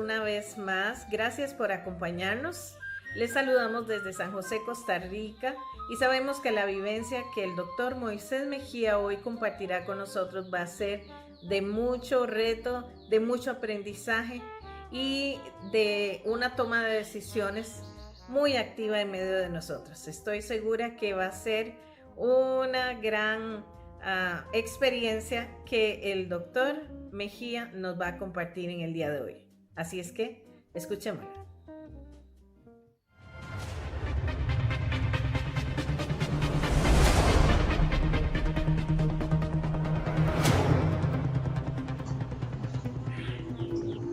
una vez más. Gracias por acompañarnos. Les saludamos desde San José, Costa Rica, y sabemos que la vivencia que el doctor Moisés Mejía hoy compartirá con nosotros va a ser de mucho reto, de mucho aprendizaje y de una toma de decisiones muy activa en medio de nosotros. Estoy segura que va a ser una gran experiencia que el doctor Mejía nos va a compartir en el día de hoy. Así es que escuchémosla.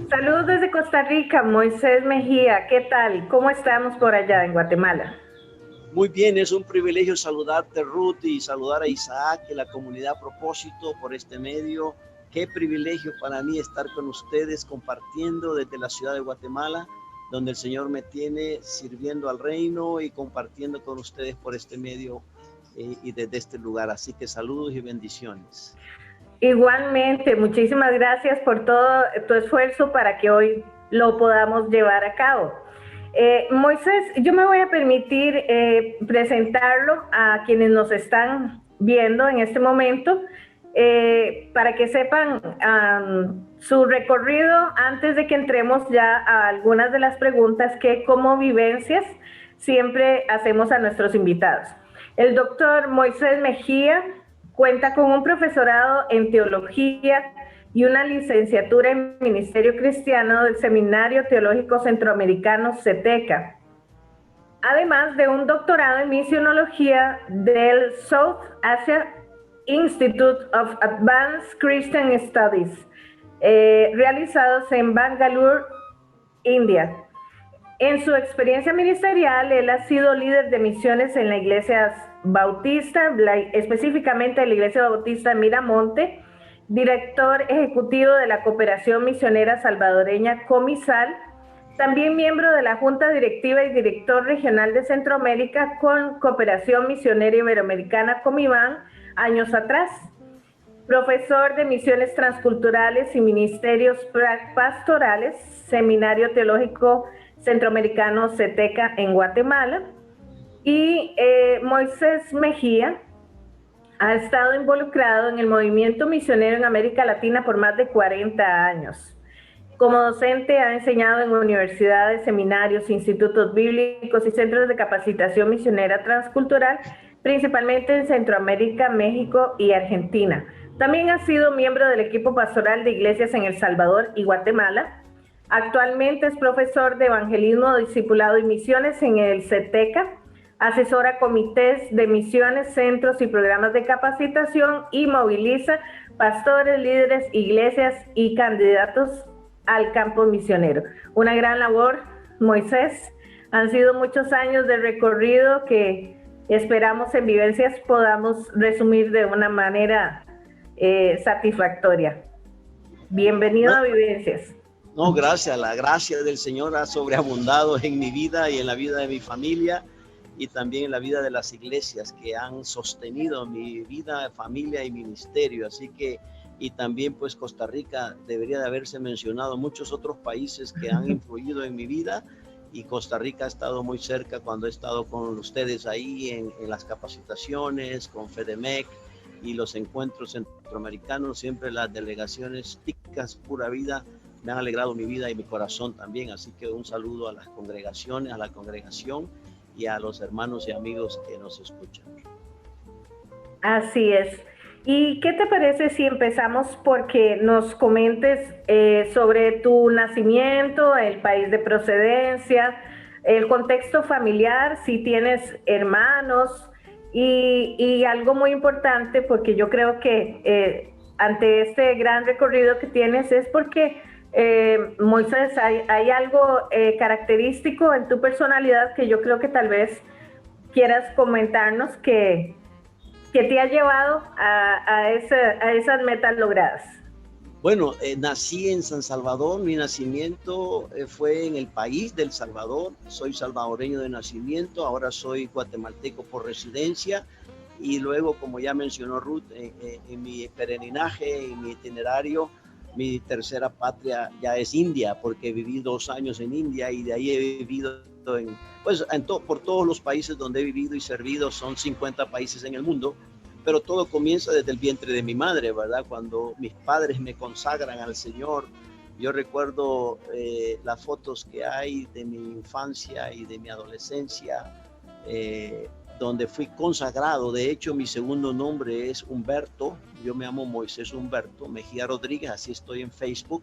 Saludos desde Costa Rica, Moisés Mejía. ¿Qué tal? ¿Cómo estamos por allá en Guatemala? Muy bien, es un privilegio saludarte, Ruth, y saludar a Isaac y la comunidad a propósito por este medio. Qué privilegio para mí estar con ustedes compartiendo desde la ciudad de Guatemala, donde el Señor me tiene sirviendo al reino y compartiendo con ustedes por este medio y desde este lugar. Así que saludos y bendiciones. Igualmente, muchísimas gracias por todo tu esfuerzo para que hoy lo podamos llevar a cabo. Moisés, yo me voy a permitir presentarlo a quienes nos están viendo en este momento para que sepan su recorrido antes de que entremos ya a algunas de las preguntas que como vivencias siempre hacemos a nuestros invitados. El doctor Moisés Mejía cuenta con un profesorado en teología y una licenciatura en Ministerio Cristiano del Seminario Teológico Centroamericano CETECA, además de un doctorado en misionología del South Asia Institute of Advanced Christian Studies, realizados en Bangalore, India. En su experiencia ministerial, él ha sido líder de misiones en la Iglesia Bautista, específicamente en la Iglesia Bautista de Miramonte, director ejecutivo de la Cooperación Misionera Salvadoreña Comisal, también miembro de la Junta Directiva y director regional de Centroamérica con Cooperación Misionera Iberoamericana Comibán años atrás, profesor de misiones transculturales y ministerios pastorales, Seminario Teológico Centroamericano CETECA en Guatemala. Y Moisés Mejía ha estado involucrado en el movimiento misionero en América Latina por más de 40 años. Como docente ha enseñado en universidades, seminarios, institutos bíblicos y centros de capacitación misionera transcultural, principalmente en Centroamérica, México y Argentina. También ha sido miembro del equipo pastoral de iglesias en El Salvador y Guatemala. Actualmente es profesor de evangelismo, discipulado y misiones en el CETECA, asesora comités de misiones, centros y programas de capacitación y moviliza pastores, líderes, iglesias y candidatos al campo misionero. Una gran labor, Moisés. Han sido muchos años de recorrido que esperamos en Vivencias podamos resumir de una manera satisfactoria. Bienvenido a Vivencias. No, gracias. La gracia del Señor ha sobreabundado en mi vida y en la vida de mi familia y también en la vida de las iglesias que han sostenido mi vida, familia y ministerio. Así que, y también pues Costa Rica debería de haberse mencionado, muchos otros países que han influido en mi vida, y Costa Rica ha estado muy cerca cuando he estado con ustedes ahí en las capacitaciones, con FEDEMEC y los encuentros centroamericanos. Siempre las delegaciones TICAS Pura Vida me han alegrado mi vida y mi corazón también. Así que un saludo a las congregaciones, a la congregación y a los hermanos y amigos que nos escuchan. Así es. ¿Y qué te parece si empezamos porque nos comentes sobre tu nacimiento, el país de procedencia, el contexto familiar, si tienes hermanos y algo muy importante, porque yo creo que ante este gran recorrido que tienes es porque Moisés, hay algo característico en tu personalidad que yo creo que tal vez quieras comentarnos que te ha llevado a esas metas logradas. Bueno, nací en San Salvador. Mi nacimiento fue en el país del Salvador. Soy salvadoreño de nacimiento, ahora soy guatemalteco por residencia. Y luego, como ya mencionó Ruth, en mi peregrinaje, en mi itinerario, Mi tercera patria ya es India, porque viví 2 años en India y de ahí he vivido por todos los países donde he vivido y servido. Son 50 países en el mundo, pero todo comienza desde el vientre de mi madre, ¿verdad? Cuando mis padres me consagran al Señor. Yo recuerdo las fotos que hay de mi infancia y de mi adolescencia, donde fui consagrado. De hecho, mi segundo nombre es Humberto. Yo me llamo Moisés Humberto Mejía Rodríguez, así estoy en Facebook.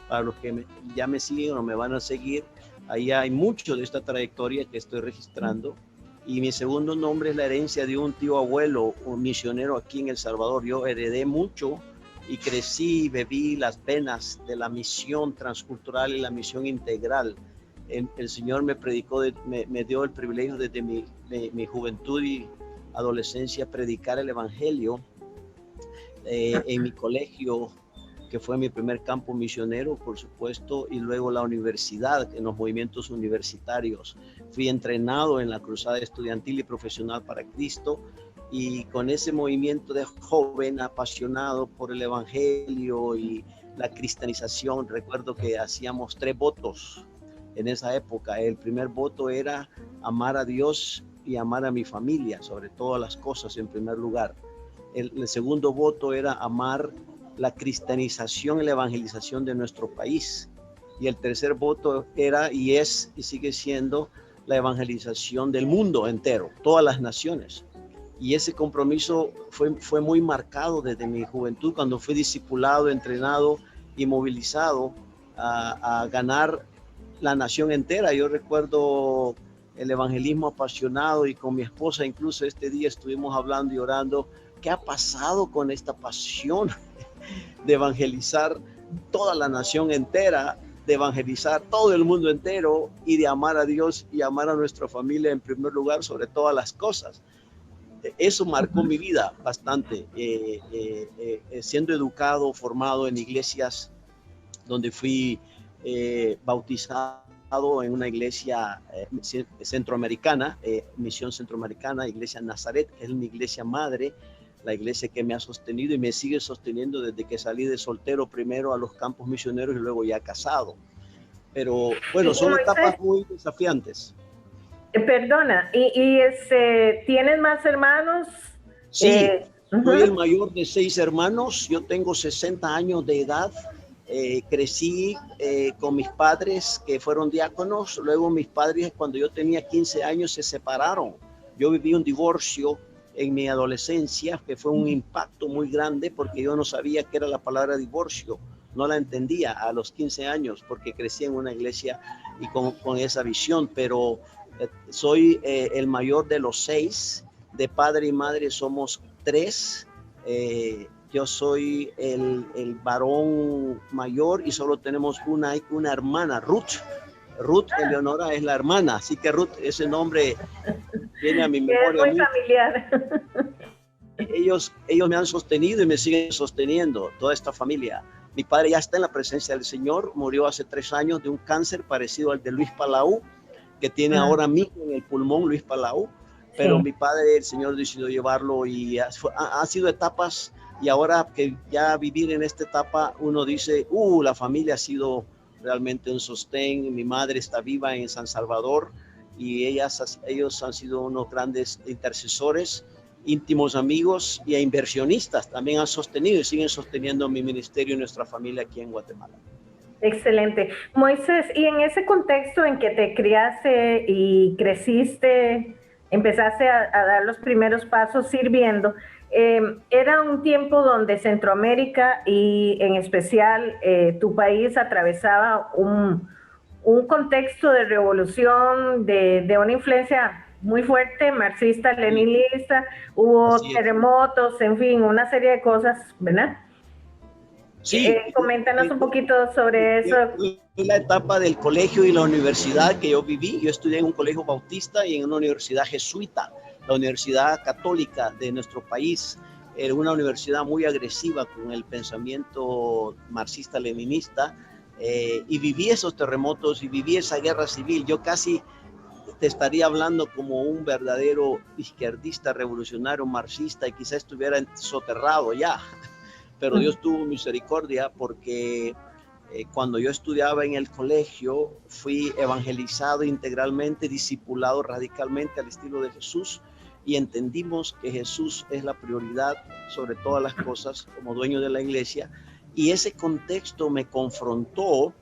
Para los que ya me siguen o me van a seguir, ahí hay mucho de esta trayectoria que estoy registrando. Y mi segundo nombre es la herencia de un tío abuelo, un misionero aquí en El Salvador. Yo heredé mucho y crecí y bebí las penas de la misión transcultural y la misión integral. El Señor me predicó, me dio el privilegio desde mi juventud y adolescencia predicar el Evangelio en mi colegio, que fue mi primer campo misionero, por supuesto, y luego la universidad, en los movimientos universitarios. Fui entrenado en la Cruzada Estudiantil y Profesional para Cristo, y con ese movimiento de joven apasionado por el Evangelio y la cristianización, recuerdo que hacíamos 3 votos en esa época. El primer voto era amar a Dios y amar a mi familia, sobre todas las cosas en primer lugar. El segundo voto era amar la cristianización y la evangelización de nuestro país. Y el tercer voto era y es y sigue siendo la evangelización del mundo entero, todas las naciones. Y ese compromiso fue muy marcado desde mi juventud, cuando fui discipulado, entrenado y movilizado a ganar la nación entera. Yo recuerdo el evangelismo apasionado, y con mi esposa incluso este día estuvimos hablando y orando, ¿qué ha pasado con esta pasión de evangelizar toda la nación entera, de evangelizar todo el mundo entero y de amar a Dios y amar a nuestra familia en primer lugar sobre todas las cosas? Eso marcó mi vida bastante, siendo educado, formado en iglesias donde fui bautizado en una iglesia centroamericana, Misión Centroamericana, Iglesia Nazaret, que es mi iglesia madre, la iglesia que me ha sostenido y me sigue sosteniendo desde que salí de soltero, primero a los campos misioneros y luego ya casado. Pero bueno, son etapas muy desafiantes. Perdona, ¿tienes más hermanos? Sí, soy el mayor de 6 hermanos, yo tengo 60 años de edad. Crecí con mis padres que fueron diáconos. Luego mis padres, cuando yo tenía 15 años, se separaron. Yo viví un divorcio en mi adolescencia, que fue un impacto muy grande porque yo no sabía qué era la palabra divorcio, no la entendía a los 15 años porque crecí en una iglesia y con esa visión. Pero soy el mayor de los 6, de padre y madre somos 3. Yo soy el varón mayor y solo tenemos una hermana, Ruth. Ruth Eleonora es la hermana, así que Ruth, ese nombre viene a mi memoria. Es muy familiar. Ellos me han sostenido y me siguen sosteniendo, toda esta familia. Mi padre ya está en la presencia del Señor, murió hace 3 años de un cáncer parecido al de Luis Palau, que tiene ahora mismo en el pulmón Luis Palau, pero sí. Mi padre, el Señor decidió llevarlo y ha sido etapas. Y ahora que ya vivir en esta etapa, uno dice, la familia ha sido realmente un sostén. Mi madre está viva en San Salvador y ellos han sido unos grandes intercesores, íntimos amigos y inversionistas. También han sostenido y siguen sosteniendo mi ministerio y nuestra familia aquí en Guatemala. Excelente. Moisés, y en ese contexto en que te criaste y creciste, empezaste a dar los primeros pasos sirviendo, era un tiempo donde Centroamérica y en especial tu país atravesaba un contexto de revolución, de una influencia muy fuerte, marxista, leninista, hubo terremotos, en fin, una serie de cosas, ¿verdad? Sí. Coméntanos un poquito sobre eso. La etapa del colegio y la universidad que yo viví, yo estudié en un colegio bautista y en una universidad jesuita, la Universidad Católica de nuestro país. Era una universidad muy agresiva con el pensamiento marxista-leninista, y viví esos terremotos y viví esa guerra civil. Yo casi te estaría hablando como un verdadero izquierdista, revolucionario, marxista, y quizás estuviera soterrado ya. pero Dios tuvo misericordia porque cuando yo estudiaba en el colegio fui evangelizado integralmente, discipulado radicalmente al estilo de Jesús, y entendimos que Jesús es la prioridad sobre todas las cosas como dueño de la iglesia, y ese contexto me confrontó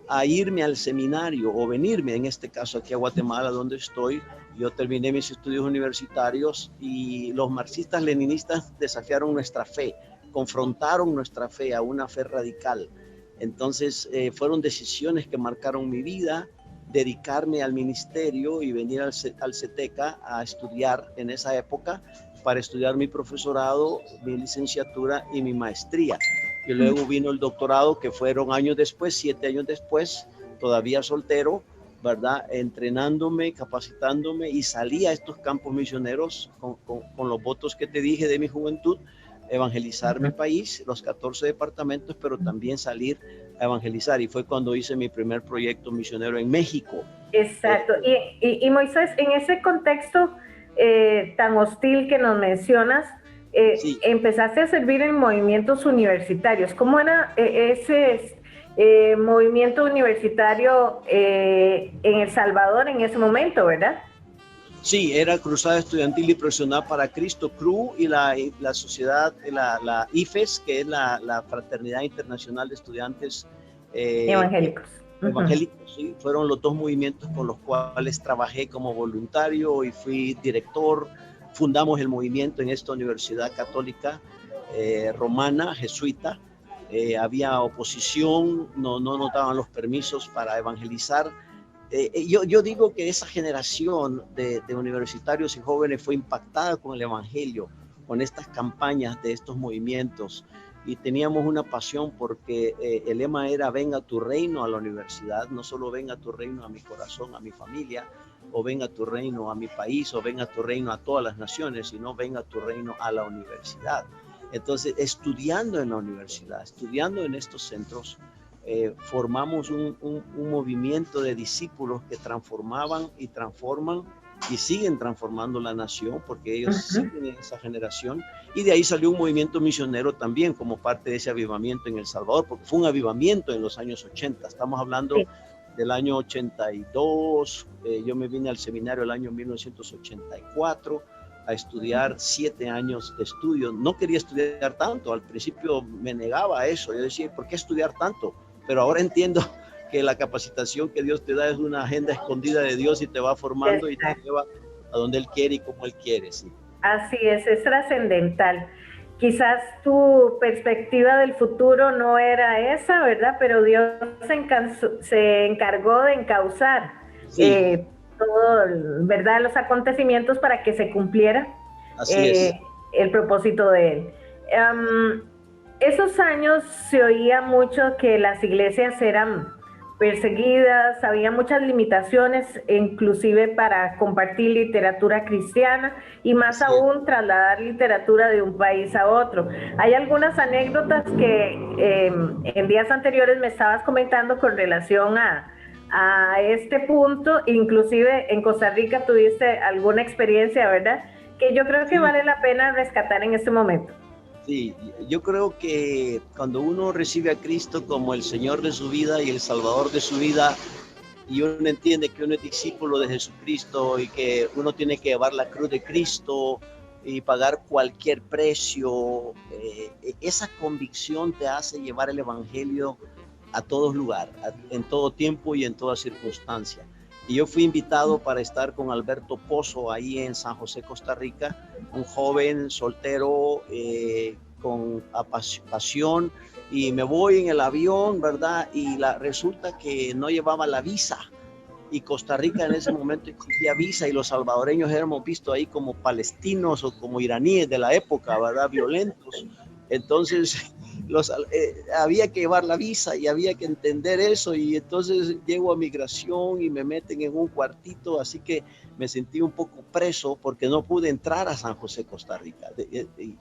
a irme al seminario o venirme, en este caso aquí a Guatemala, donde estoy. Yo terminé mis estudios universitarios y los marxistas leninistas desafiaron nuestra fe, confrontaron nuestra fe a una fe radical. Entonces fueron decisiones que marcaron mi vida, dedicarme al ministerio y venir al CETECA a estudiar en esa época, para estudiar mi profesorado, mi licenciatura y mi maestría. Y luego vino el doctorado, que fueron años después, 7 años después, todavía soltero, ¿verdad? Entrenándome, capacitándome, y salí a estos campos misioneros con los votos que te dije de mi juventud, evangelizar mi país, los 14 departamentos, pero también salir a evangelizar. Y fue cuando hice mi primer proyecto misionero en México. Exacto. Y Moisés, en ese contexto tan hostil que nos mencionas, sí, empezaste a servir en movimientos universitarios. ¿Cómo era ese movimiento universitario en El Salvador en ese momento, verdad? Sí, era Cruzada Estudiantil y Profesional para Cristo, CRU, y la sociedad, la IFES, que es la Fraternidad Internacional de Estudiantes Evangélicos. Evangélicos, sí, fueron los dos movimientos con los cuales trabajé como voluntario y fui director. Fundamos el movimiento en esta universidad católica romana, jesuita. Había oposición, no nos daban los permisos para evangelizar. Yo digo que esa generación de universitarios y jóvenes fue impactada con el evangelio, con estas campañas de estos movimientos, y teníamos una pasión porque el lema era: venga tu reino a la universidad, no solo venga tu reino a mi corazón, a mi familia, o venga tu reino a mi país, o venga tu reino a todas las naciones, sino venga tu reino a la universidad. Entonces, estudiando en la universidad, estudiando en estos centros, formamos un movimiento de discípulos que transformaban y transforman y siguen transformando la nación, porque ellos siguen en esa generación. Y de ahí salió un movimiento misionero también como parte de ese avivamiento en El Salvador, porque fue un avivamiento en los años 80. Estamos hablando del año 82. Yo me vine al seminario el año 1984 a estudiar 7 años de estudio. No quería estudiar tanto, al principio me negaba a eso. Yo decía, ¿por qué estudiar tanto? Pero ahora entiendo que la capacitación que Dios te da es una agenda escondida de Dios y te va formando y te lleva a donde Él quiere y como Él quiere. Sí. Así es trascendental. Quizás tu perspectiva del futuro no era esa, ¿verdad? Pero Dios se encargó de encauzar todo, ¿verdad? Los acontecimientos para que se cumpliera el propósito de Él. Esos años se oía mucho que las iglesias eran perseguidas, había muchas limitaciones, inclusive para compartir literatura cristiana y más aún trasladar literatura de un país a otro. Hay algunas anécdotas que en días anteriores me estabas comentando con relación a este punto, inclusive en Costa Rica tuviste alguna experiencia, ¿verdad? Que yo creo que vale la pena rescatar en este momento. Sí, yo creo que cuando uno recibe a Cristo como el Señor de su vida y el Salvador de su vida, y uno entiende que uno es discípulo de Jesucristo y que uno tiene que llevar la cruz de Cristo y pagar cualquier precio, esa convicción te hace llevar el evangelio a todos lugares, en todo tiempo y en toda circunstancia. Y yo fui invitado para estar con Alberto Pozo ahí en San José, Costa Rica, un joven soltero con pasión, y me voy en el avión, ¿verdad? Y resulta que no llevaba la visa, y Costa Rica en ese momento exigía visa, y los salvadoreños éramos vistos ahí como palestinos o como iraníes de la época, ¿verdad? Violentos. Entonces había que llevar la visa y había que entender eso, y entonces llego a migración y me meten en un cuartito, así que me sentí un poco preso porque no pude entrar a San José, Costa Rica.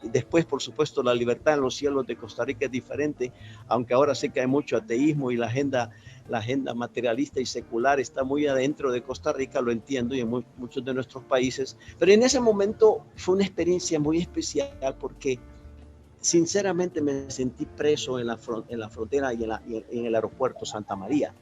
Después, por supuesto, la libertad en los cielos de Costa Rica es diferente, aunque ahora sé que hay mucho ateísmo y la agenda materialista y secular está muy adentro de Costa Rica, lo entiendo, y en muchos de nuestros países, pero en ese momento fue una experiencia muy especial porque sinceramente me sentí preso en la frontera y en el aeropuerto Santa María.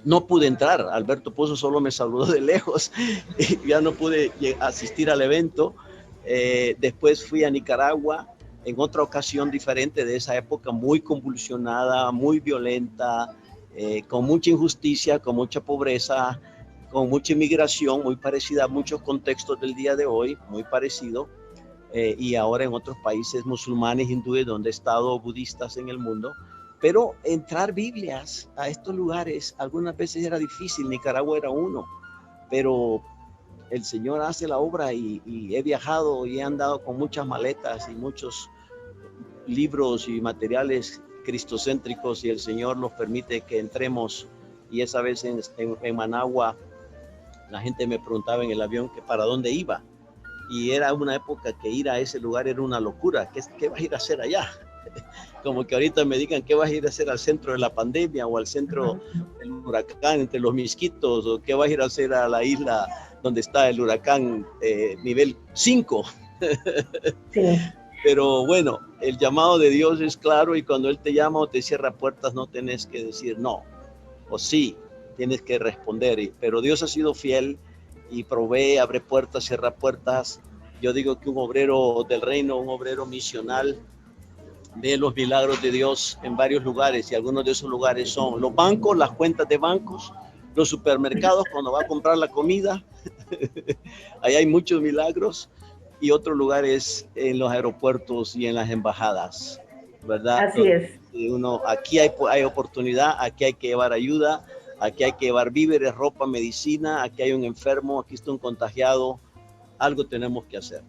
No pude entrar, Alberto Pozo solo me saludó de lejos, y ya no pude asistir al evento. Después fui a Nicaragua en otra ocasión diferente de esa época, muy convulsionada, muy violenta, con mucha injusticia, con mucha pobreza, con mucha inmigración, muy parecida a muchos contextos del día de hoy, muy parecido. Y ahora en otros países musulmanes, hindúes, donde he estado, budistas en el mundo. Pero entrar Biblias a estos lugares algunas veces era difícil. Nicaragua era uno, pero el Señor hace la obra, y he viajado y he andado con muchas maletas y muchos libros y materiales cristocéntricos, y el Señor nos permite que entremos. Y esa vez en Managua la gente me preguntaba en el avión que para dónde iba, y era una época que ir a ese lugar era una locura. ¿Qué vas a ir a hacer allá? Como que ahorita me digan, ¿qué vas a ir a hacer al centro de la pandemia o al centro del huracán entre los Misquitos? ¿O qué vas a ir a hacer a la isla donde está el huracán nivel 5? Sí. Pero bueno, el llamado de Dios es claro, y cuando Él te llama o te cierra puertas, no tenés que decir no o sí, tienes que responder. Pero Dios ha sido fiel y provee, abre puertas, cierra puertas. Yo digo que un obrero del reino, un obrero misional, ve los milagros de Dios en varios lugares, y algunos de esos lugares son los bancos, las cuentas de bancos, los supermercados cuando va a comprar la comida. Ahí hay muchos milagros. Y otros lugares en los aeropuertos y en las embajadas, ¿verdad? Así es. Aquí hay oportunidad, aquí hay que llevar ayuda, aquí hay que llevar víveres, ropa, medicina, aquí hay un enfermo, aquí está un contagiado, algo tenemos que hacer.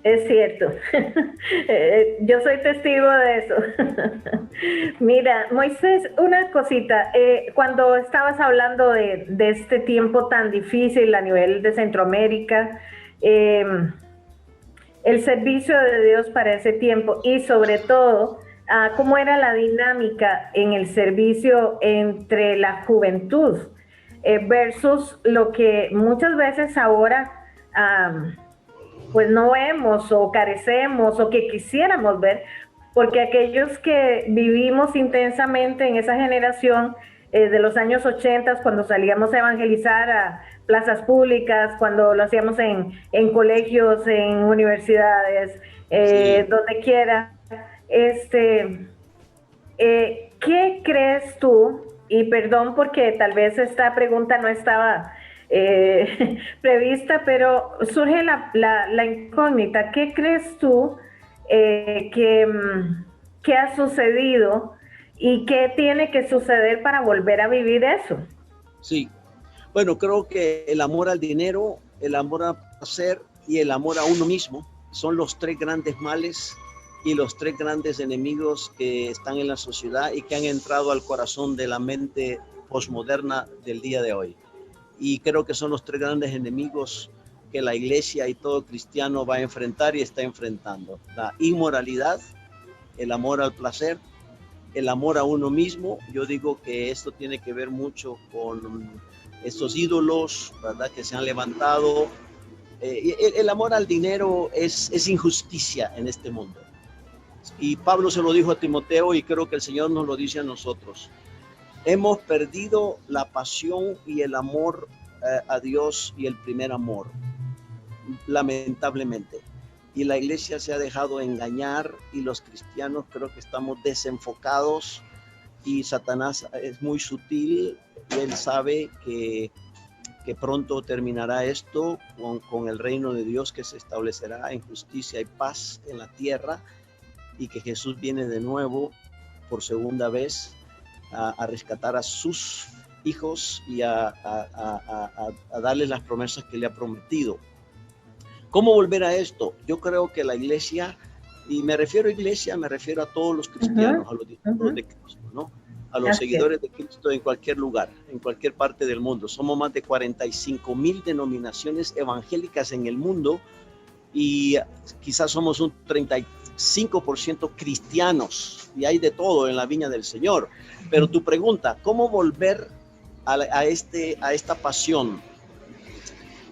Es cierto, yo soy testigo de eso. Mira, Moisés, una cosita, cuando estabas hablando de este tiempo tan difícil a nivel de Centroamérica, el servicio de Dios para ese tiempo, y sobre todo, cómo era la dinámica en el servicio entre la juventud versus lo que muchas veces ahora pues no vemos o carecemos o que quisiéramos ver, porque aquellos que vivimos intensamente en esa generación de los años 80, cuando salíamos a evangelizar a plazas públicas, cuando lo hacíamos en colegios, en universidades, sí, donde quiera, ¿qué crees tú? Y perdón porque tal vez esta pregunta no estaba prevista, pero surge la incógnita. ¿Qué crees tú que ha sucedido y qué tiene que suceder para volver a vivir eso? Sí, bueno, creo que el amor al dinero, el amor al placer y el amor a uno mismo son los tres grandes males y los tres grandes enemigos que están en la sociedad y que han entrado al corazón de la mente posmoderna del día de hoy. Y creo que son los tres grandes enemigos que la iglesia y todo cristiano va a enfrentar y está enfrentando: la inmoralidad, el amor al placer, el amor a uno mismo. Yo digo que esto tiene que ver mucho con estos ídolos, ¿verdad?, que se han levantado. El amor al dinero es injusticia en este mundo. Y Pablo se lo dijo a Timoteo, y creo que el Señor nos lo dice a nosotros. Hemos perdido la pasión y el amor a Dios y el primer amor, lamentablemente. Y la iglesia se ha dejado engañar, y los cristianos creo que estamos desenfocados, y Satanás es muy sutil y él sabe que pronto terminará esto con el reino de Dios, que se establecerá en justicia y paz en la tierra, y que Jesús viene de nuevo por segunda vez a rescatar a sus hijos y a darles las promesas que le ha prometido. ¿Cómo volver a esto? Yo creo que la iglesia, y me refiero a iglesia, me refiero a todos los cristianos, a los discípulos de Cristo, ¿no? A los seguidores de Cristo en cualquier lugar, en cualquier parte del mundo. Somos más de 45,000 denominaciones evangélicas en el mundo, y quizás somos un 35% cristianos, y hay de todo en la viña del Señor. Pero tu pregunta, ¿cómo volver a esta pasión?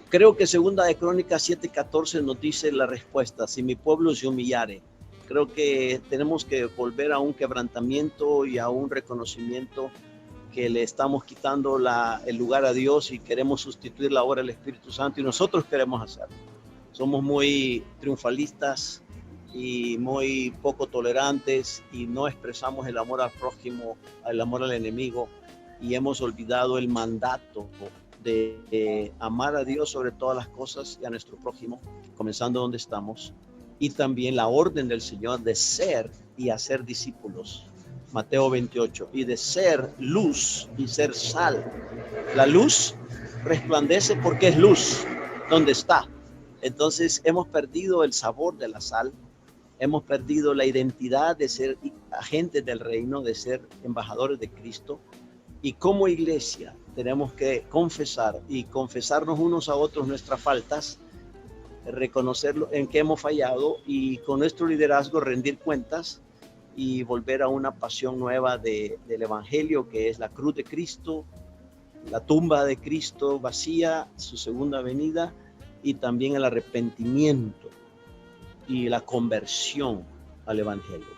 Creo que Segunda de Crónicas 7:14 nos dice la respuesta: si mi pueblo se humillare. Creo que tenemos que volver a un quebrantamiento y a un reconocimiento que le estamos quitando el lugar a Dios y queremos sustituir la obra del Espíritu Santo, y nosotros queremos hacerlo. Somos muy triunfalistas y muy poco tolerantes y no expresamos el amor al prójimo, el amor al enemigo, y hemos olvidado el mandato de amar a Dios sobre todas las cosas y a nuestro prójimo, comenzando donde estamos, y también la orden del Señor de ser y hacer discípulos. Mateo 28, y de ser luz y ser sal. La luz resplandece porque es luz donde está. Entonces hemos perdido el sabor de la sal, hemos perdido la identidad de ser agentes del reino, de ser embajadores de Cristo, y como iglesia tenemos que confesar y confesarnos unos a otros nuestras faltas, reconocer en qué hemos fallado y con nuestro liderazgo rendir cuentas y volver a una pasión nueva del Evangelio, que es la cruz de Cristo, la tumba de Cristo vacía, su segunda venida, y también el arrepentimiento y la conversión al Evangelio.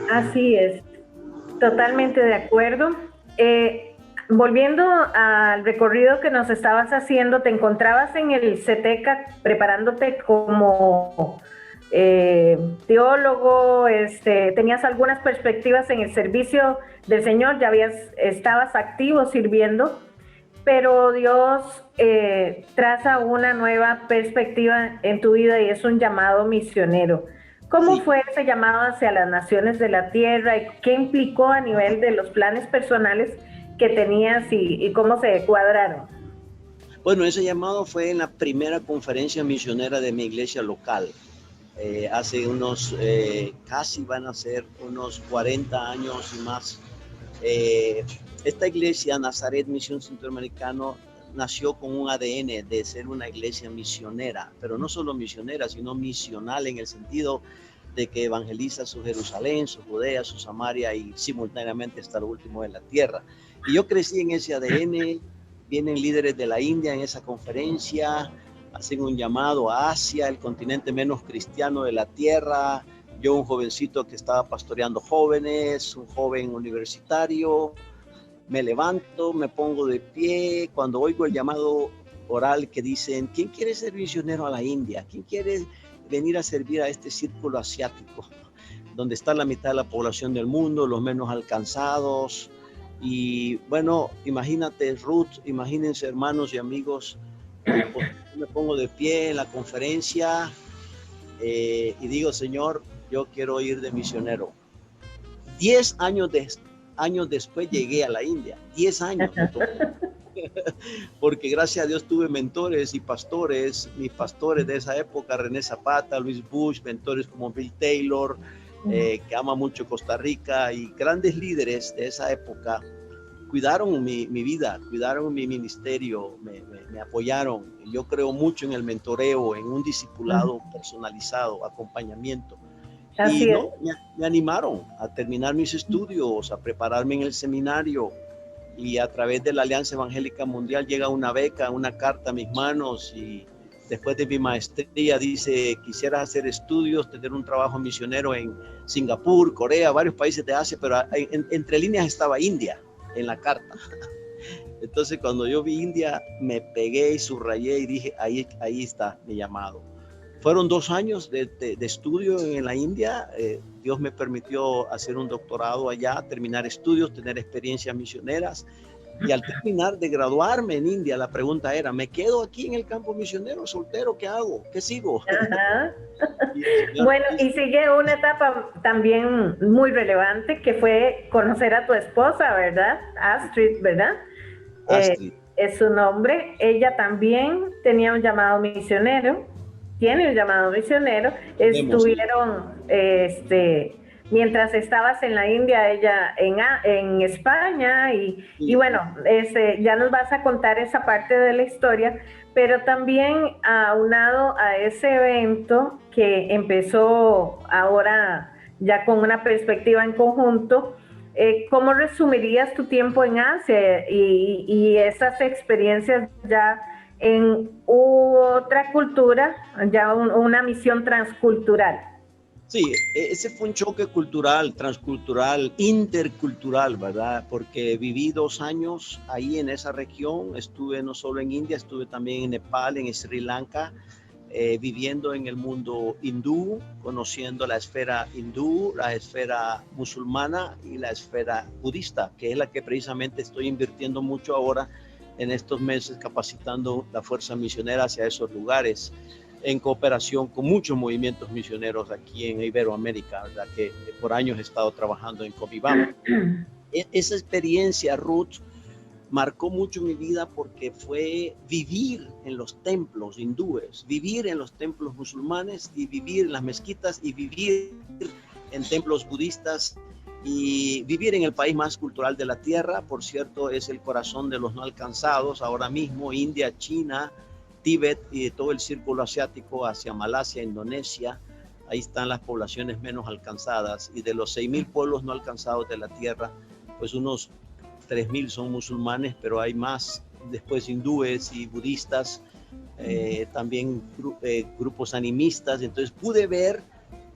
Así es, totalmente de acuerdo. Volviendo al recorrido que nos estabas haciendo, te encontrabas en el CETECA preparándote como teólogo, tenías algunas perspectivas en el servicio del Señor, ya estabas activo sirviendo, pero Dios traza una nueva perspectiva en tu vida y es un llamado misionero. ¿Cómo fue ese llamado hacia las naciones de la tierra y qué implicó a nivel de los planes personales que tenías y cómo se cuadraron? Bueno, ese llamado fue en la primera conferencia misionera de mi iglesia local. Hace unos, casi van a ser unos 40 años y más. Esta iglesia, Nazaret Misión Centroamericano, nació con un ADN de ser una iglesia misionera, pero no solo misionera, sino misional en el sentido de que evangeliza su Jerusalén, su Judea, su Samaria y simultáneamente hasta lo último de la tierra. Y yo crecí en ese ADN, vienen líderes de la India en esa conferencia, hacen un llamado a Asia, el continente menos cristiano de la tierra. Yo, un jovencito que estaba pastoreando jóvenes, un joven universitario, me levanto, me pongo de pie, cuando oigo el llamado oral que dicen, ¿quién quiere ser misionero a la India? ¿Quién quiere venir a servir a este círculo asiático, donde está la mitad de la población del mundo, los menos alcanzados? Y bueno, imagínate, Ruth, imagínense, hermanos y amigos, me pongo de pie en la conferencia y digo, Señor, yo quiero ir de misionero. 10 años después llegué a la India, 10 años. Porque gracias a Dios tuve mentores y pastores, mis pastores de esa época, René Zapata, Luis Bush, mentores como Bill Taylor, que ama mucho Costa Rica, y grandes líderes de esa época cuidaron mi vida, cuidaron mi ministerio, me apoyaron. Yo creo mucho en el mentoreo, en un discipulado personalizado, acompañamiento. Así y me animaron a terminar mis estudios, a prepararme en el seminario, y a través de la Alianza Evangélica Mundial llega una beca, una carta a mis manos, y después de mi maestría dice, quisieras hacer estudios, tener un trabajo misionero en Singapur, Corea, varios países de Asia, pero entre líneas estaba India en la carta. Entonces cuando yo vi India, me pegué y subrayé y dije, ahí está mi llamado. Fueron 2 años de estudio en la India. Dios me permitió hacer un doctorado allá, terminar estudios, tener experiencias misioneras. Y al terminar de graduarme en India, la pregunta era, ¿me quedo aquí en el campo misionero, soltero? ¿Qué hago? ¿Qué sigo? Bueno, y sigue una etapa también muy relevante, que fue conocer a tu esposa, ¿verdad? Astrid, ¿verdad? Astrid. Es su nombre. Ella también tenía un llamado misionero. Tiene un llamado misionero. Estuvieron, mientras estabas en la India, ella en España, y bueno, ya nos vas a contar esa parte de la historia, pero también aunado a ese evento que empezó ahora ya con una perspectiva en conjunto, ¿cómo resumirías tu tiempo en Asia y esas experiencias ya u otra cultura, ya una misión transcultural. Sí, ese fue un choque cultural, transcultural, intercultural, ¿verdad? Porque viví 2 años ahí en esa región, estuve no solo en India, estuve también en Nepal, en Sri Lanka, viviendo en el mundo hindú, conociendo la esfera hindú, la esfera musulmana y la esfera budista, que es la que precisamente estoy invirtiendo mucho ahora en estos meses, capacitando la fuerza misionera hacia esos lugares, en cooperación con muchos movimientos misioneros aquí en Iberoamérica, ¿verdad? Que por años he estado trabajando en Comibam. Esa experiencia, Ruth, marcó mucho mi vida porque fue vivir en los templos hindúes, vivir en los templos musulmanes y vivir en las mezquitas y vivir en templos budistas y vivir en el país más cultural de la tierra. Por cierto, es el corazón de los no alcanzados ahora mismo, India, China, Tíbet y todo el círculo asiático hacia Malasia, Indonesia. Ahí están las poblaciones menos alcanzadas, y de los 6,000 pueblos no alcanzados de la tierra, pues unos 3,000 son musulmanes, pero hay más después hindúes y budistas, también grupos animistas. Entonces pude ver,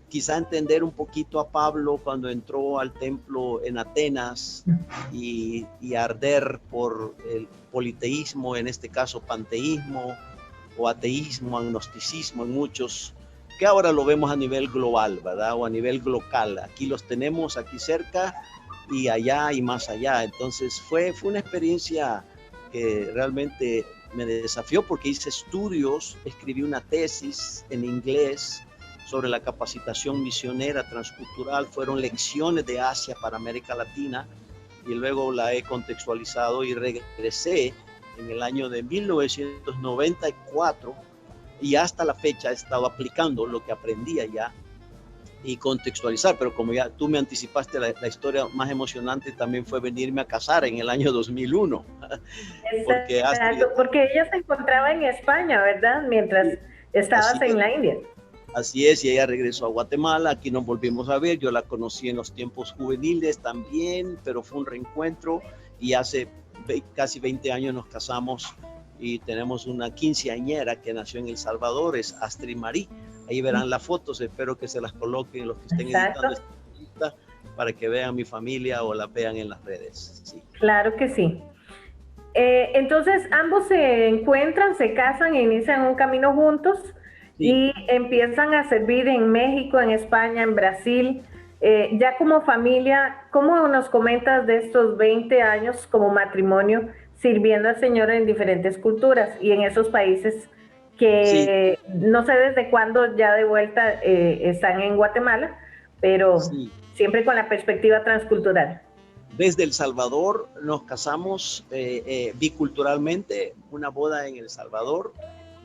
quizá entender un poquito a Pablo cuando entró al templo en Atenas y arder por el politeísmo, en este caso panteísmo o ateísmo, agnosticismo en muchos, que ahora lo vemos a nivel global, ¿verdad? O a nivel local. Aquí los tenemos aquí cerca y allá y más allá. Entonces fue una experiencia que realmente me desafió porque hice estudios, escribí una tesis en inglés sobre la capacitación misionera transcultural, fueron lecciones de Asia para América Latina, y luego la he contextualizado y regresé en el año de 1994 y hasta la fecha he estado aplicando lo que aprendí allá y contextualizar. Pero como ya tú me anticipaste, la historia más emocionante también fue venirme a casar en el año 2001. Porque, porque ella se encontraba en España, ¿verdad? Mientras estabas en la India. Así es, y ella regresó a Guatemala, aquí nos volvimos a ver, yo la conocí en los tiempos juveniles también, pero fue un reencuentro, y hace casi 20 años nos casamos y tenemos una quinceañera que nació en El Salvador, es Astrid Marie. Ahí verán las fotos, espero que se las coloquen los que estén editando esta entrevista para que vean mi familia o la vean en las redes. Sí. Claro que sí. Entonces ambos se encuentran, se casan e inician un camino juntos. Sí. Y empiezan a servir en México, en España, en Brasil. Ya como familia, ¿cómo nos comentas de estos 20 años como matrimonio sirviendo al Señor en diferentes culturas y en esos países que sí, no sé desde cuándo ya de vuelta están en Guatemala, pero sí, siempre con la perspectiva transcultural? Desde El Salvador nos casamos biculturalmente, una boda en El Salvador,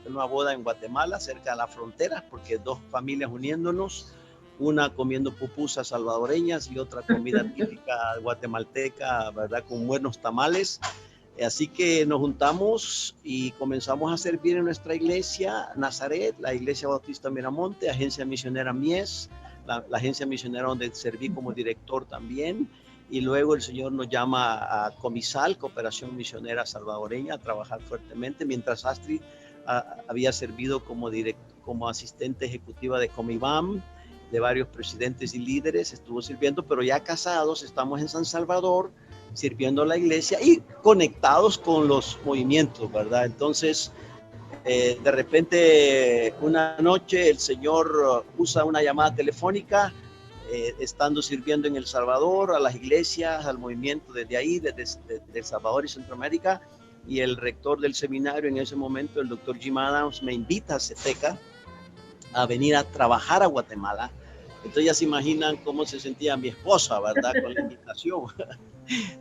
una boda en Guatemala, cerca de la frontera, porque dos familias uniéndonos, una comiendo pupusas salvadoreñas y otra comida típica guatemalteca, ¿verdad? Con buenos tamales. Así que nos juntamos y comenzamos a servir en nuestra iglesia, Nazaret, la Iglesia Bautista Miramonte, Agencia Misionera Mies, la agencia misionera donde serví como director también. Y luego el Señor nos llama a Comisal, Cooperación Misionera Salvadoreña, a trabajar fuertemente, mientras Astrid había servido como asistente ejecutiva de Comibam, de varios presidentes y líderes, estuvo sirviendo, pero ya casados, estamos en San Salvador, sirviendo a la iglesia y conectados con los movimientos, ¿verdad? Entonces, de repente, una noche el Señor usa una llamada telefónica, estando sirviendo en El Salvador, a las iglesias, al movimiento desde ahí, desde El Salvador y Centroamérica. Y el rector del seminario en ese momento, el doctor Jim Adams, me invita a CETECA a venir a trabajar a Guatemala. Entonces ya se imaginan cómo se sentía mi esposa, ¿verdad? Con la invitación.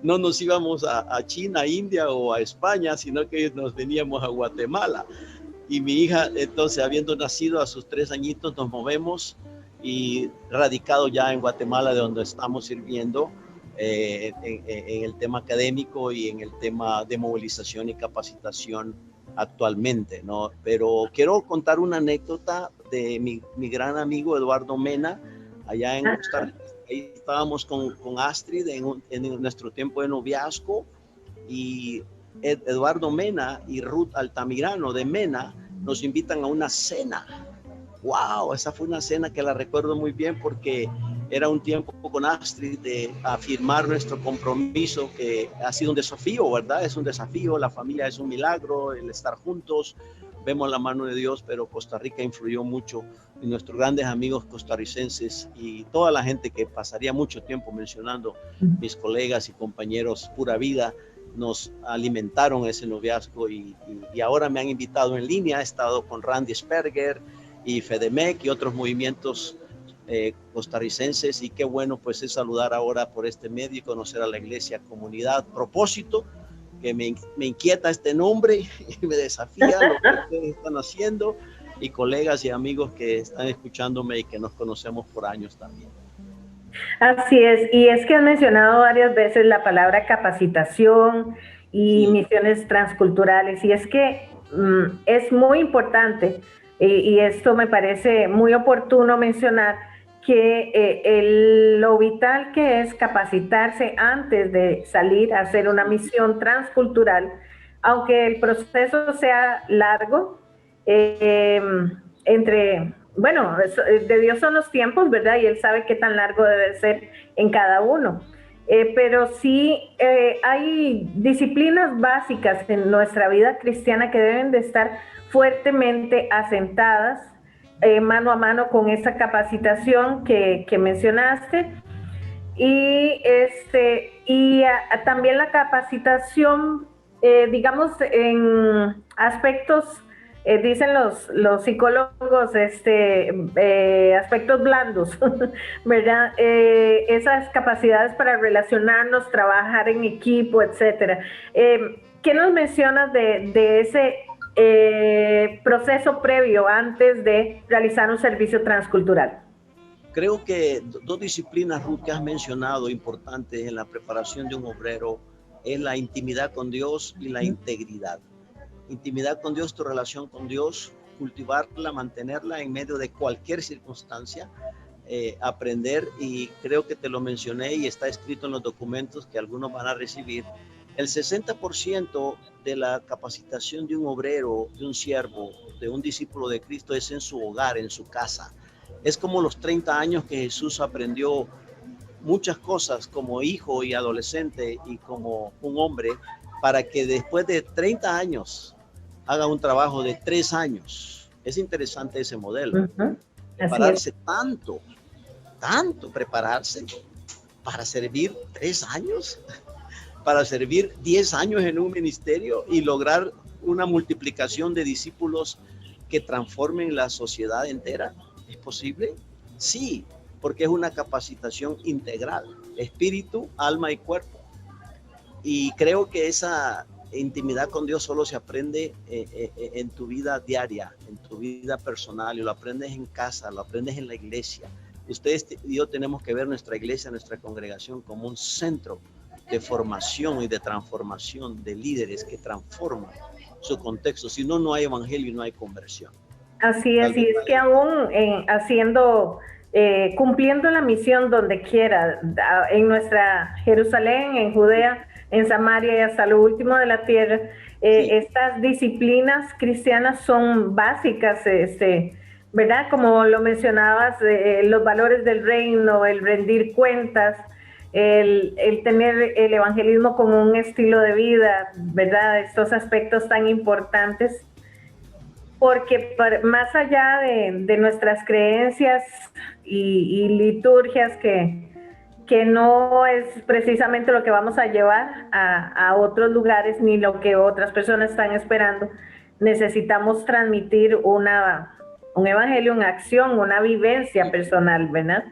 No nos íbamos a China, India o a España, sino que nos veníamos a Guatemala. Y mi hija, entonces, habiendo nacido a sus 3 añitos, nos movemos y radicado ya en Guatemala, de donde estamos sirviendo, en el tema académico y en el tema de movilización y capacitación actualmente, ¿no? Pero quiero contar una anécdota de mi gran amigo Eduardo Mena, allá en Costa Rica. Ahí estábamos con Astrid en nuestro tiempo de noviazgo, y Eduardo Mena y Ruth Altamirano de Mena nos invitan a una cena. ¡Wow! Esa fue una cena que la recuerdo muy bien porque era un tiempo con Astrid de afirmar nuestro compromiso, que ha sido un desafío, ¿verdad? Es un desafío, la familia es un milagro, el estar juntos, vemos la mano de Dios, pero Costa Rica influyó mucho en nuestros grandes amigos costarricenses y toda la gente que pasaría mucho tiempo mencionando, mis colegas y compañeros Pura Vida, nos alimentaron ese noviazgo y ahora me han invitado en línea. He estado con Randy Sperger y FEDEMEC y otros movimientos costarricenses, y qué bueno pues es saludar ahora por este medio y conocer a la iglesia Comunidad Propósito, que me inquieta este nombre y me desafía lo que ustedes están haciendo, y colegas y amigos que están escuchándome y que nos conocemos por años también. Así es, y es que has mencionado varias veces la palabra capacitación y misiones transculturales, y es que es muy importante, y esto me parece muy oportuno mencionar, que lo vital que es capacitarse antes de salir a hacer una misión transcultural, aunque el proceso sea largo, bueno, de Dios son los tiempos, ¿verdad? Y Él sabe qué tan largo debe ser en cada uno. Pero sí hay disciplinas básicas en nuestra vida cristiana que deben de estar fuertemente asentadas mano a mano con esa capacitación que mencionaste. Y también la capacitación, digamos, en aspectos, dicen los psicólogos, aspectos blandos, ¿verdad? Esas capacidades para relacionarnos, trabajar en equipo, etcétera. ¿Qué nos mencionas de ese proceso previo antes de realizar un servicio transcultural? Creo que dos disciplinas, Ruth, que has mencionado importantes en la preparación de un obrero es la intimidad con Dios y la integridad. Intimidad con Dios, tu relación con Dios, cultivarla, mantenerla en medio de cualquier circunstancia, aprender, y creo que te lo mencioné y está escrito en los documentos que algunos van a recibir. El 60% de la capacitación de un obrero, de un siervo, de un discípulo de Cristo es en su hogar, en su casa. Es como los 30 años que Jesús aprendió muchas cosas como hijo y adolescente y como un hombre, para que después de 30 años haga un trabajo de 3 años. Es interesante ese modelo. Prepararse tanto prepararse para servir 3 años, para servir 10 años en un ministerio y lograr una multiplicación de discípulos que transformen la sociedad entera. ¿Es posible? Sí, porque es una capacitación integral, espíritu, alma y cuerpo. Y creo que esa intimidad con Dios solo se aprende en tu vida diaria, en tu vida personal, y lo aprendes en casa, lo aprendes en la iglesia. Ustedes y yo tenemos que ver nuestra iglesia, nuestra congregación como un centro de formación y de transformación de líderes que transforman su contexto. Si no, no hay evangelio y no hay conversión. Así es, y es que aún cumpliendo la misión donde quiera, en nuestra Jerusalén, en Judea, en Samaria y hasta lo último de la tierra, estas disciplinas cristianas son básicas, ¿verdad? Como lo mencionabas, los valores del reino, el rendir cuentas, el tener el evangelismo como un estilo de vida, ¿verdad? Estos aspectos tan importantes, porque más allá de nuestras creencias y liturgias que no es precisamente lo que vamos a llevar a otros lugares ni lo que otras personas están esperando, necesitamos transmitir un evangelio, una acción, una vivencia personal, ¿verdad?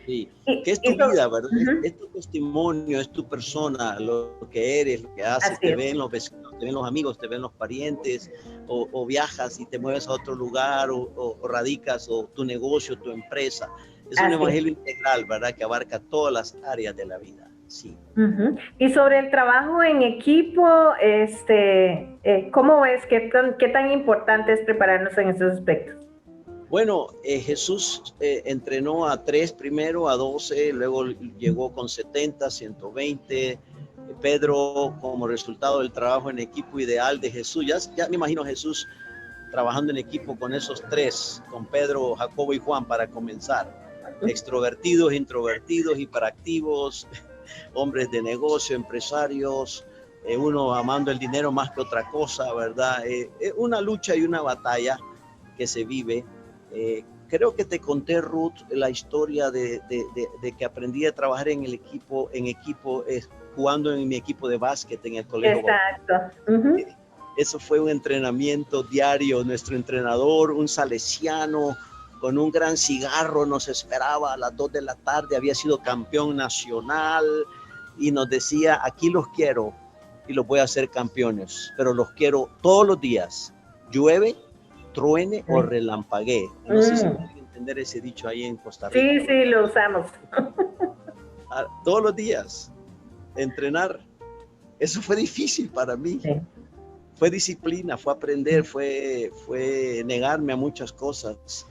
Sí, que es tu vida, ¿verdad? Es tu testimonio, es tu persona, lo que eres, lo que haces. Te ven los vecinos, te ven los amigos, te ven los parientes, o viajas y te mueves a otro lugar, o radicas, o tu negocio, tu empresa. Es un evangelio integral, ¿verdad? Que abarca todas las áreas de la vida. Sí. Y sobre el trabajo en equipo, ¿cómo ves? ¿Qué tan importante es prepararnos en estos aspectos? Bueno, Jesús entrenó a 3 primero, a 12, luego llegó con 70, 120, Pedro, como resultado del trabajo en equipo ideal de Jesús, ya me imagino a Jesús trabajando en equipo con esos tres, con Pedro, Jacobo y Juan para comenzar. Extrovertidos, introvertidos, hiperactivos, hombres de negocio, empresarios, uno amando el dinero más que otra cosa, ¿verdad? Una lucha y una batalla que se vive. Creo que te conté, Ruth, la historia de que aprendí a trabajar en equipo, jugando en mi equipo de básquet en el colegio. Exacto. Eso fue un entrenamiento diario. Nuestro entrenador, un salesiano, con un gran cigarro, nos esperaba a las 2 de la tarde, había sido campeón nacional y nos decía, aquí los quiero y los voy a hacer campeones, pero los quiero todos los días, llueve, truene o relampaguee. No sé si pueden entender ese dicho ahí en Costa Rica. Sí, sí, lo usamos. Todos los días, entrenar. Eso fue difícil para mí. Sí. Fue disciplina, fue aprender, fue negarme a muchas cosas.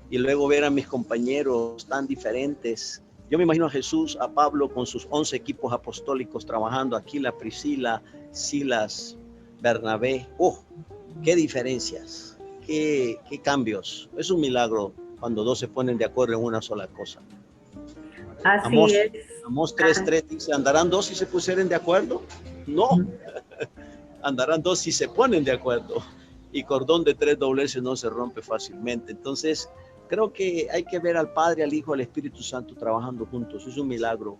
Y luego ver a mis compañeros tan diferentes. Yo me imagino a Jesús, a Pablo con sus 11 equipos apostólicos trabajando, Aquila, Priscila, Silas, Bernabé. ¡Oh! ¡Qué diferencias! ¡Qué cambios! Es un milagro cuando dos se ponen de acuerdo en una sola cosa. Así es. Amós 3:3 dice, ¿andarán dos si se pusieren de acuerdo? No. Andarán dos si se ponen de acuerdo. Y cordón de 3 dobleces no se rompe fácilmente. Entonces, creo que hay que ver al Padre, al Hijo, al Espíritu Santo trabajando juntos. Es un milagro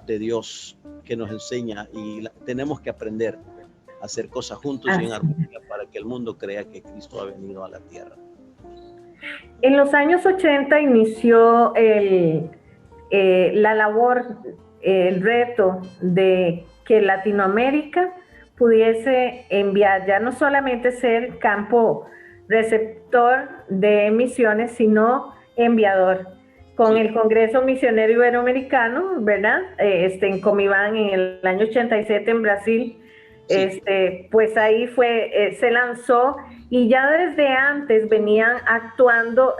de Dios que nos enseña y tenemos que aprender a hacer cosas juntos y en armonía para que el mundo crea que Cristo ha venido a la tierra. En los años 80 inició la labor, el reto de que Latinoamérica pudiese enviar, ya no solamente ser campo receptor de misiones, sino enviador. Con el Congreso Misionero Iberoamericano, ¿verdad? En Comibán en el año 87 en Brasil, sí. Pues ahí se lanzó y ya desde antes venían actuando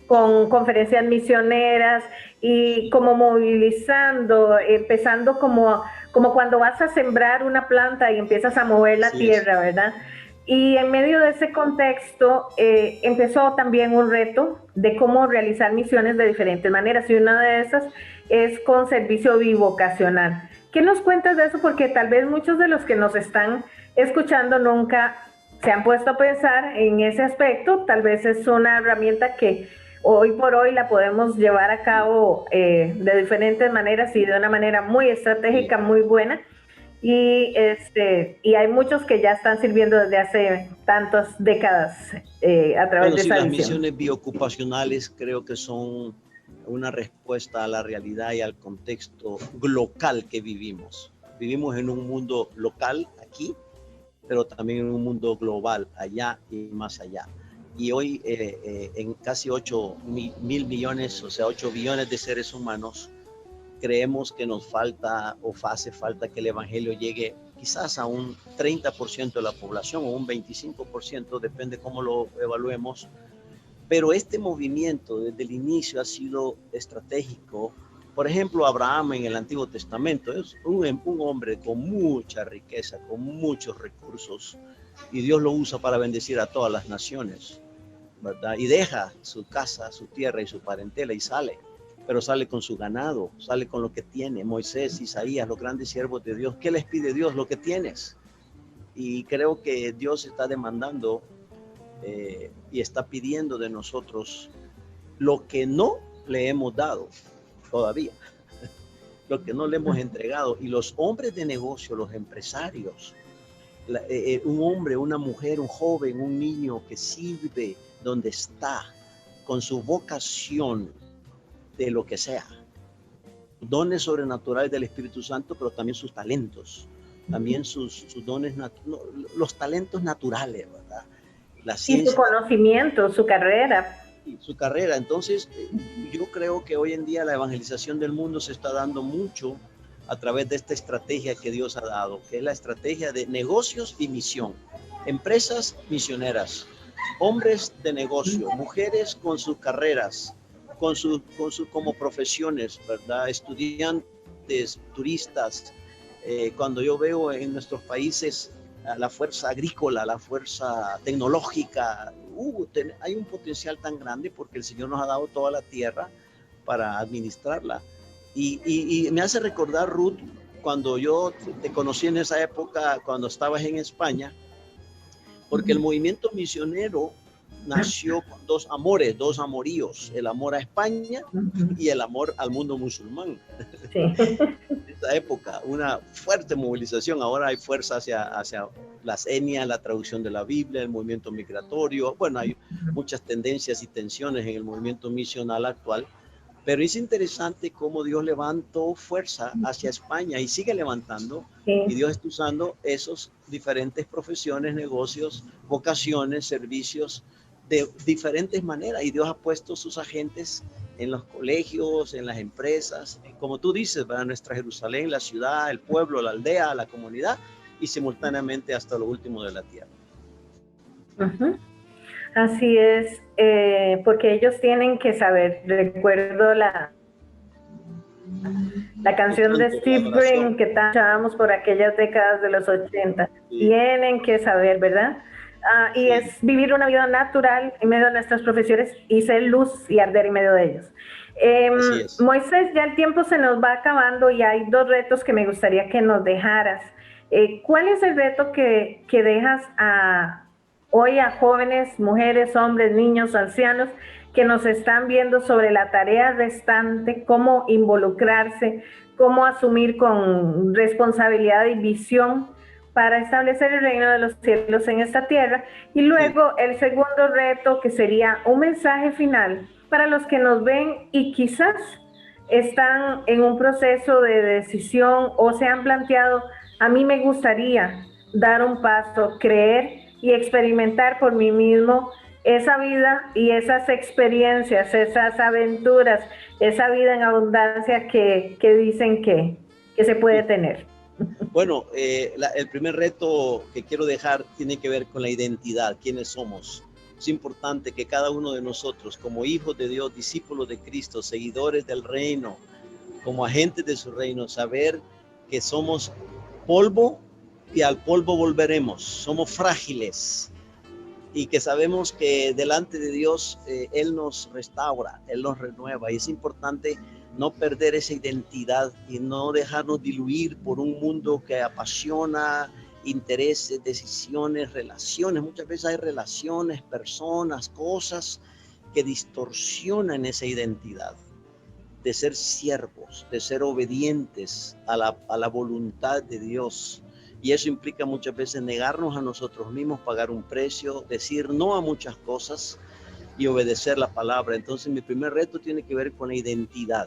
con conferencias misioneras y como movilizando, empezando como cuando vas a sembrar una planta y empiezas a mover la tierra, ¿verdad? Y en medio de ese contexto empezó también un reto de cómo realizar misiones de diferentes maneras, y una de esas es con servicio bivocacional. ¿Qué nos cuentas de eso? Porque tal vez muchos de los que nos están escuchando nunca se han puesto a pensar en ese aspecto. Tal vez es una herramienta que hoy por hoy la podemos llevar a cabo de diferentes maneras y de una manera muy estratégica, muy buena. Y hay muchos que ya están sirviendo desde hace tantas décadas a través de esa las misión. Misiones biocupacionales creo que son una respuesta a la realidad y al contexto local que vivimos. Vivimos en un mundo local aquí, pero también en un mundo global, allá y más allá. Y hoy en casi 8 mil millones, o sea, 8 billones de seres humanos, creemos que nos falta o hace falta que el evangelio llegue quizás a un 30% de la población o un 25%, depende cómo lo evaluemos. Pero este movimiento desde el inicio ha sido estratégico. Por ejemplo, Abraham en el Antiguo Testamento es un hombre con mucha riqueza, con muchos recursos, y Dios lo usa para bendecir a todas las naciones, ¿verdad? Y deja su casa, su tierra y su parentela y sale. Pero sale con su ganado, sale con lo que tiene. Moisés, Isaías, los grandes siervos de Dios. ¿Qué les pide Dios? Lo que tienes. Y creo que Dios está demandando y está pidiendo de nosotros lo que no le hemos dado todavía, lo que no le hemos entregado. Y los hombres de negocio, los empresarios, un hombre, una mujer, un joven, un niño que sirve donde está, con su vocación, de lo que sea, dones sobrenaturales del Espíritu Santo, pero también sus talentos, también sus dones, los talentos naturales, ¿verdad? La ciencia, y su conocimiento, su carrera. Y su carrera. Entonces, yo creo que hoy en día la evangelización del mundo se está dando mucho a través de esta estrategia que Dios ha dado, que es la estrategia de negocios y misión. Empresas misioneras, hombres de negocio, mujeres con sus carreras, como profesiones, ¿verdad? Estudiantes, turistas. Cuando yo veo en nuestros países la fuerza agrícola, la fuerza tecnológica, hay un potencial tan grande porque el Señor nos ha dado toda la tierra para administrarla. Y me hace recordar, Ruth, cuando yo te conocí en esa época, cuando estabas en España, porque el movimiento misionero nació con dos amores, dos amoríos, el amor a España y el amor al mundo musulmán. Sí. En esa época, una fuerte movilización. Ahora hay fuerza hacia las etnias, la traducción de la Biblia, el movimiento migratorio. Bueno, hay muchas tendencias y tensiones en el movimiento misional actual, pero es interesante cómo Dios levantó fuerza hacia España y sigue levantando. Sí. Y Dios está usando esos diferentes profesiones, negocios, vocaciones, servicios de diferentes maneras, y Dios ha puesto sus agentes en los colegios, en las empresas, como tú dices, para nuestra Jerusalén, la ciudad, el pueblo, la aldea, la comunidad, y simultáneamente hasta lo último de la tierra. Así es, porque ellos tienen que saber. Recuerdo la canción de Steve Green que escuchábamos por aquellas décadas de los 80. Sí. Tienen que saber, ¿verdad? Y sí, es vivir una vida natural en medio de nuestras profesiones y ser luz y arder en medio de ellos. Moisés, ya el tiempo se nos va acabando y hay dos retos que me gustaría que nos dejaras. ¿Cuál es el reto que dejas hoy a jóvenes, mujeres, hombres, niños, ancianos que nos están viendo sobre la tarea restante, cómo involucrarse, cómo asumir con responsabilidad y visión para establecer el reino de los cielos en esta tierra? Y luego el segundo reto, que sería un mensaje final para los que nos ven y quizás están en un proceso de decisión o se han planteado: a mí me gustaría dar un paso, creer y experimentar por mí mismo esa vida y esas experiencias, esas aventuras, esa vida en abundancia que dicen que se puede tener. Bueno, el primer reto que quiero dejar tiene que ver con la identidad, quiénes somos. Es importante que cada uno de nosotros, como hijos de Dios, discípulos de Cristo, seguidores del reino, como agentes de su reino, saber que somos polvo y al polvo volveremos, somos frágiles, y que sabemos que delante de Dios Él nos restaura, Él nos renueva, y es importante no perder esa identidad y no dejarnos diluir por un mundo que apasiona intereses, decisiones, relaciones. Muchas veces hay relaciones, personas, cosas que distorsionan esa identidad de ser siervos, de ser obedientes a la voluntad de Dios. Y eso implica muchas veces negarnos a nosotros mismos, pagar un precio, decir no a muchas cosas y obedecer la palabra. Entonces mi primer reto tiene que ver con la identidad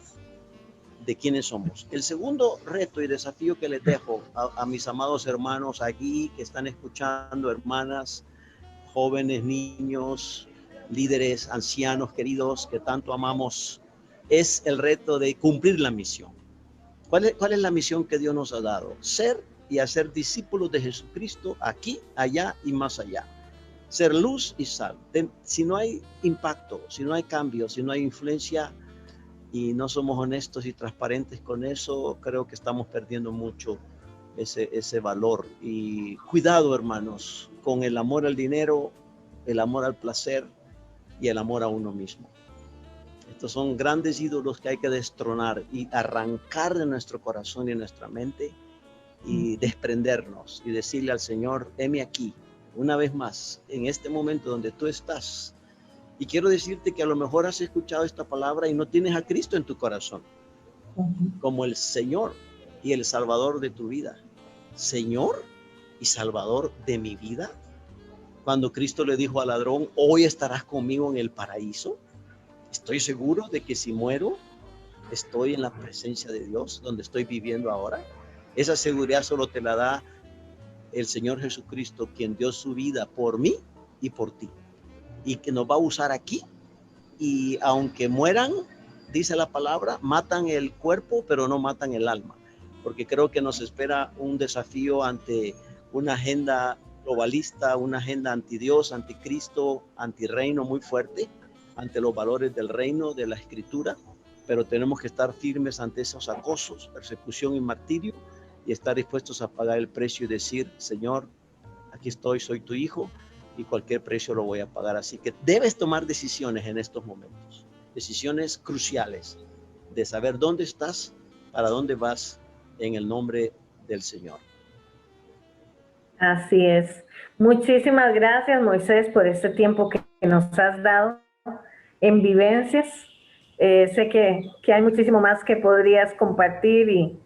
de quiénes somos. El segundo reto y desafío que les dejo a mis amados hermanos aquí que están escuchando, hermanas, jóvenes, niños, líderes, ancianos, queridos, que tanto amamos, es el reto de cumplir la misión. ¿Cuál es la misión que Dios nos ha dado? Ser y hacer discípulos de Jesucristo aquí, allá y más allá. Ser luz y sal. Si no hay impacto, si no hay cambio, si no hay influencia y no somos honestos y transparentes con eso, creo que estamos perdiendo mucho ese valor. Y cuidado, hermanos, con el amor al dinero, el amor al placer y el amor a uno mismo. Estos son grandes ídolos que hay que destronar y arrancar de nuestro corazón y nuestra mente y desprendernos y decirle al Señor: heme aquí, una vez más, en este momento donde tú estás. Y quiero decirte que a lo mejor has escuchado esta palabra y no tienes a Cristo en tu corazón como el Señor y el Salvador de tu vida. Señor y Salvador de mi vida. Cuando Cristo le dijo al ladrón: hoy estarás conmigo en el paraíso. Estoy seguro de que si muero, estoy en la presencia de Dios, donde estoy viviendo ahora. Esa seguridad solo te la da el Señor Jesucristo, quien dio su vida por mí y por ti, y que nos va a usar aquí. Y aunque mueran, dice la palabra, matan el cuerpo, pero no matan el alma, porque creo que nos espera un desafío ante una agenda globalista, una agenda anti Dios, anticristo, antirreino muy fuerte. ante los valores del reino, de la escritura, pero tenemos que estar firmes ante esos acosos, persecución y martirio, y estar dispuestos a pagar el precio y decir, Señor, aquí estoy, soy tu hijo, y cualquier precio lo voy a pagar. Así que debes tomar decisiones en estos momentos, decisiones cruciales de saber dónde estás, para dónde vas, en el nombre del Señor. Así es. Muchísimas gracias, Moisés, por este tiempo que nos has dado en vivencias. Sé que hay muchísimo más que podrías compartir y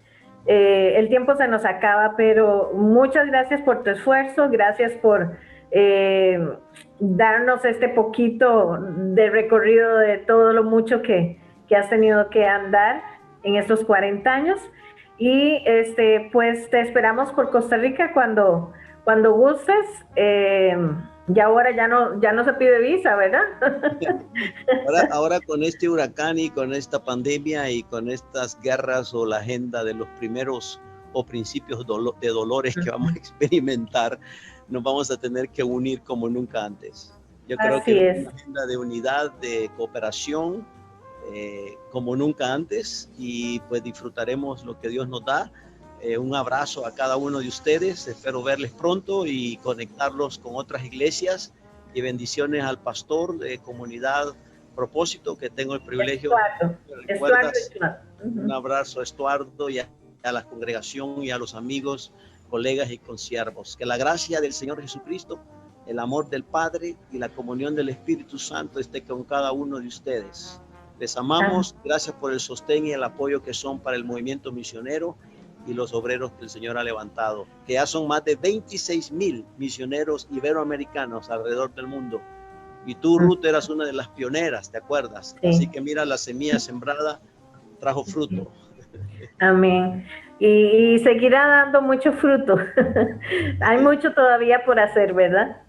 el tiempo se nos acaba, pero muchas gracias por tu esfuerzo, gracias por darnos este poquito de recorrido de todo lo mucho que has tenido que andar en estos 40 años. Y pues te esperamos por Costa Rica cuando gustes. Ya ahora ya no se pide visa, ¿verdad? Ahora con este huracán y con esta pandemia y con estas guerras o la agenda de los primeros o principios de dolores que vamos a experimentar, nos vamos a tener que unir como nunca antes. Yo creo que es una agenda de unidad, de cooperación, como nunca antes, y pues disfrutaremos lo que Dios nos da. Un abrazo a cada uno de ustedes, espero verles pronto y conectarlos con otras iglesias, y bendiciones al pastor de Comunidad Propósito, que tengo el privilegio de un abrazo a Estuardo y a la congregación y a los amigos, colegas y consiervos. Que la gracia del Señor Jesucristo, el amor del Padre y la comunión del Espíritu Santo esté con cada uno de ustedes. Les amamos, gracias por el sostén y el apoyo que son para el movimiento misionero y los obreros que el Señor ha levantado, que ya son más de 26,000 misioneros iberoamericanos alrededor del mundo. Y tú, Ruth, eras una de las pioneras, ¿te acuerdas? Sí. Así que mira, la semilla sembrada trajo fruto. Amén. Y seguirá dando mucho fruto. Hay mucho todavía por hacer, ¿verdad?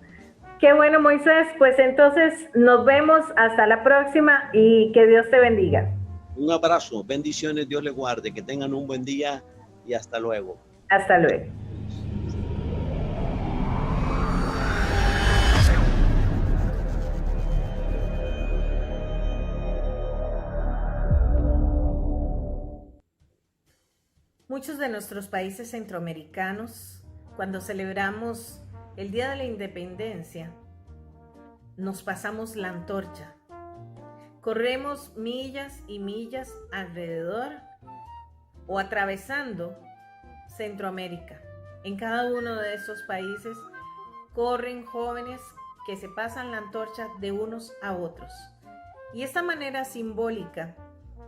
Qué bueno, Moisés. Pues entonces nos vemos hasta la próxima y que Dios te bendiga. Un abrazo, bendiciones, Dios les guarde, que tengan un buen día y hasta luego. Hasta luego. Muchos de nuestros países centroamericanos, cuando celebramos el Día de la Independencia, nos pasamos la antorcha. Corremos millas y millas alrededor o atravesando Centroamérica. En cada uno de esos países corren jóvenes que se pasan la antorcha de unos a otros. Y esta manera simbólica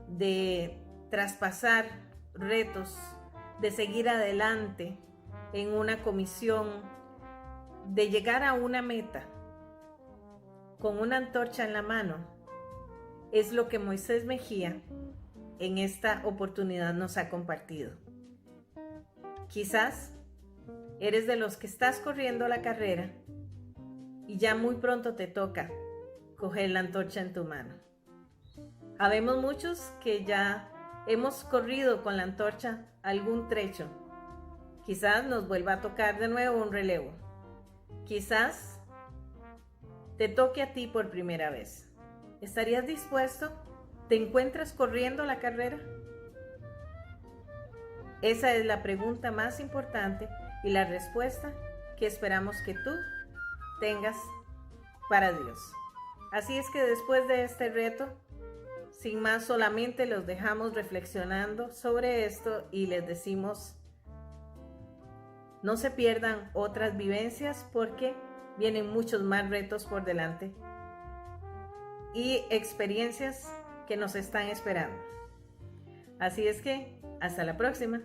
de traspasar retos, de seguir adelante en una comisión, de llegar a una meta con una antorcha en la mano, es lo que Moisés Mejía en esta oportunidad nos ha compartido. Quizás eres de los que estás corriendo la carrera y ya muy pronto te toca coger la antorcha en tu mano. Habemos muchos que ya hemos corrido con la antorcha algún trecho. Quizás nos vuelva a tocar de nuevo un relevo. Quizás te toque a ti por primera vez. ¿Estarías dispuesto? ¿Te encuentras corriendo la carrera? Esa es la pregunta más importante y la respuesta que esperamos que tú tengas para Dios. Así es que después de este reto, sin más, solamente los dejamos reflexionando sobre esto y les decimos, no se pierdan otras vivencias porque vienen muchos más retos por delante y experiencias que nos están esperando. Así es que, hasta la próxima.